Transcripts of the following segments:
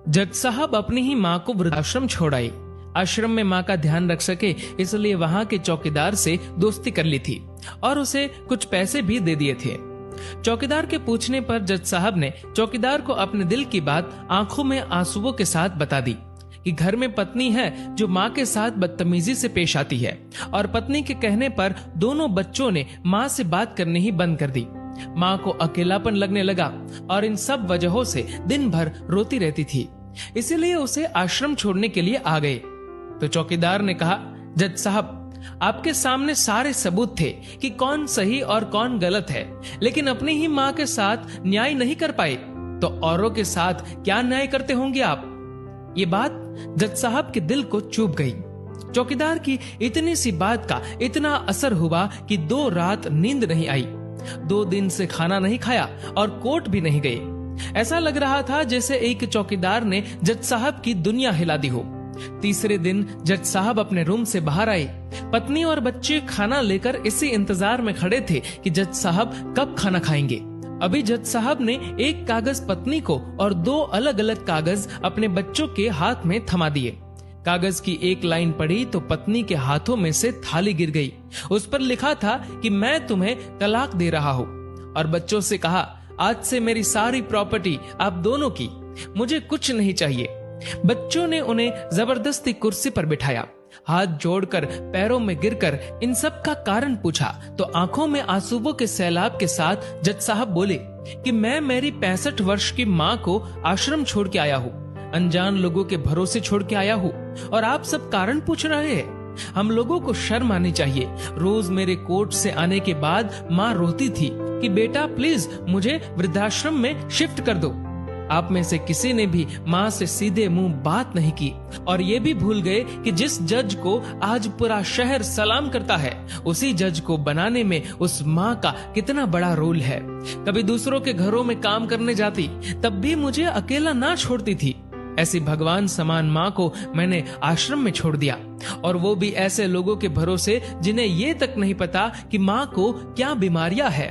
जज साहब अपनी ही माँ को वृद्धाश्रम छोड़ आए। आश्रम में माँ का ध्यान रख सके इसलिए वहाँ के चौकीदार से दोस्ती कर ली थी और उसे कुछ पैसे भी दे दिए थे। चौकीदार के पूछने पर जज साहब ने चौकीदार को अपने दिल की बात आंखों में आंसुओं के साथ बता दी कि घर में पत्नी है जो माँ के साथ बदतमीजी से पेश आती है और पत्नी के कहने पर दोनों बच्चों ने माँ से बात करनी ही बंद कर दी। माँ को अकेलापन लगने लगा और इन सब वजहों से दिन भर रोती रहती थी, इसीलिए उसे आश्रम छोड़ने के लिए आ गए। तो चौकीदार ने कहा, जज साहब आपके सामने सारे सबूत थे कि कौन सही और कौन गलत है, लेकिन अपनी ही माँ के साथ न्याय नहीं कर पाए तो औरों के साथ क्या न्याय करते होंगे आप। ये बात जज साहब के दिल को चुभ गई। चौकीदार की इतनी सी बात का इतना असर हुआ कि 2 रात नींद नहीं आई, 2 दिन से खाना नहीं खाया और कोर्ट भी नहीं गए। ऐसा लग रहा था जैसे एक चौकीदार ने जज साहब की दुनिया हिला दी हो। तीसरे दिन जज साहब अपने रूम से बाहर आए। पत्नी और बच्चे खाना लेकर इसी इंतजार में खड़े थे कि जज साहब कब खाना खाएंगे। अभी जज साहब ने एक कागज पत्नी को और 2 अलग अलग कागज अपने बच्चों के हाथ में थमा दिए। कागज की एक लाइन पढ़ी तो पत्नी के हाथों में से थाली गिर गई। उस पर लिखा था कि मैं तुम्हें तलाक दे रहा हूँ, और बच्चों से कहा, आज से मेरी सारी प्रॉपर्टी आप दोनों की, मुझे कुछ नहीं चाहिए। बच्चों ने उन्हें जबरदस्ती कुर्सी पर बिठाया। हाथ जोड़कर पैरों में गिरकर इन सब का कारण पूछा तो आंखों में आंसुओं के सैलाब के साथ जज साहब बोले कि मैं मेरी 65 वर्ष की माँ को आश्रम छोड़ के आया हूँ, अनजान लोगों के भरोसे छोड़ के आया हूँ, और आप सब कारण पूछ रहे हैं। हम लोगों को शर्म आनी चाहिए। रोज मेरे कोर्ट से आने के बाद माँ रोती थी कि बेटा प्लीज मुझे वृद्धाश्रम में शिफ्ट कर दो। आप में से किसी ने भी माँ से सीधे मुंह बात नहीं की और ये भी भूल गए कि जिस जज को आज पूरा शहर सलाम करता है, उसी जज को बनाने में उस माँ का कितना बड़ा रोल है। कभी दूसरों के घरों में काम करने जाती तब भी मुझे अकेला ना छोड़ती थी। ऐसी भगवान समान माँ को मैंने आश्रम में छोड़ दिया, और वो भी ऐसे लोगों के भरोसे जिन्हें ये तक नहीं पता कि माँ को क्या बीमारियां है।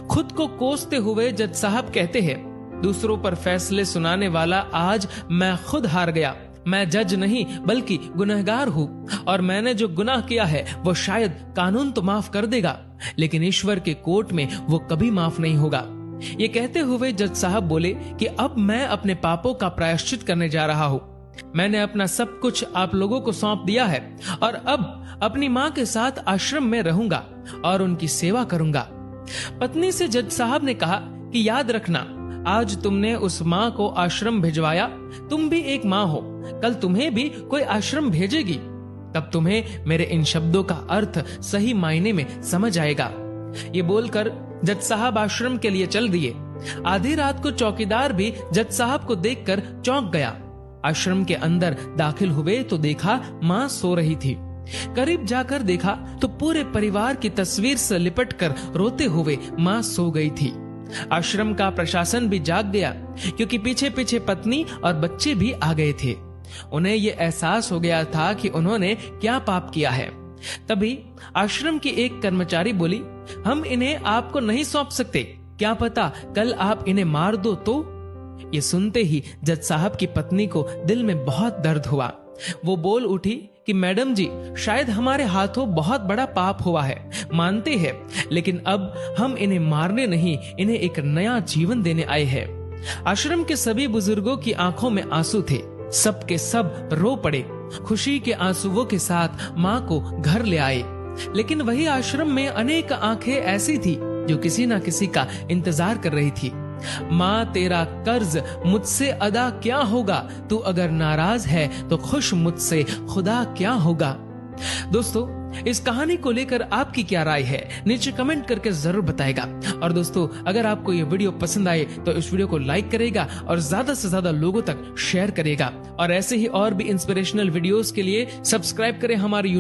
खुद को कोसते हुए जज साहब कहते हैं, दूसरों पर फैसले सुनाने वाला आज मैं खुद हार गया। मैं जज नहीं बल्कि गुनहगार हूँ, और मैंने जो गुनाह किया है वो शायद कानून तो माफ कर देगा, लेकिन ईश्वर के कोर्ट में वो कभी माफ नहीं होगा। ये कहते हुए जज साहब बोले कि अब मैं अपने पापों का प्रायश्चित करने जा रहा हूँ। मैंने अपना सब कुछ आप लोगों को सौंप दिया है और अब अपनी माँ के साथ आश्रम में रहूंगा और उनकी सेवा करूंगा। पत्नी से जज साहब ने कहा कि याद रखना, आज तुमने उस माँ को आश्रम भिजवाया, तुम भी एक माँ हो, कल तुम्हें भी कोई आश्रम भेजेगी, तब तुम्हें मेरे इन शब्दों का अर्थ सही मायने में समझ आएगा। ये बोलकर जज साहब आश्रम के लिए चल दिए। आधी रात को चौकीदार भी जज साहब को देखकर चौंक गया। आश्रम के अंदर दाखिल हुए तो देखा माँ सो रही थी। करीब जाकर देखा तो पूरे परिवार की तस्वीर से लिपटकर रोते हुए माँ सो गई थी। आश्रम का प्रशासन भी जाग गया, क्योंकि पीछे पीछे पत्नी और बच्चे भी आ गए थे। उन्हें ये एहसास हो गया था कि उन्होंने क्या पाप किया है। तभी आश्रम की एक कर्मचारी बोली, हम इन्हें आपको नहीं सौंप सकते, क्या पता कल आप इन्हें मार दो तो। ये सुनते ही जज साहब की पत्नी को दिल में बहुत दर्द हुआ। वो बोल उठी कि मैडम जी, शायद हमारे हाथों बहुत बड़ा पाप हुआ है, मानते हैं, लेकिन अब हम इन्हें मारने नहीं, इन्हें एक नया जीवन देने आए हैं। आश्रम के सभी बुजुर्गों की आंखों में आंसू थे। सब के सब रो पड़े। खुशी के आंसुओं के साथ माँ को घर ले आए। लेकिन वही आश्रम में अनेक आंखें ऐसी थी जो किसी ना किसी का इंतजार कर रही थी। माँ, तेरा कर्ज मुझसे अदा क्या होगा, तू अगर नाराज है तो खुश मुझसे खुदा क्या होगा। दोस्तों, इस कहानी को लेकर आपकी क्या राय है, नीचे कमेंट करके जरूर बताएगा। और दोस्तों, अगर आपको ये वीडियो पसंद आए तो इस वीडियो को लाइक करेगा और ज्यादा से ज्यादा लोगों तक शेयर करेगा। और ऐसे ही और भी इंस्पिरेशनल वीडियोस के लिए सब्सक्राइब करें हमारे YouTube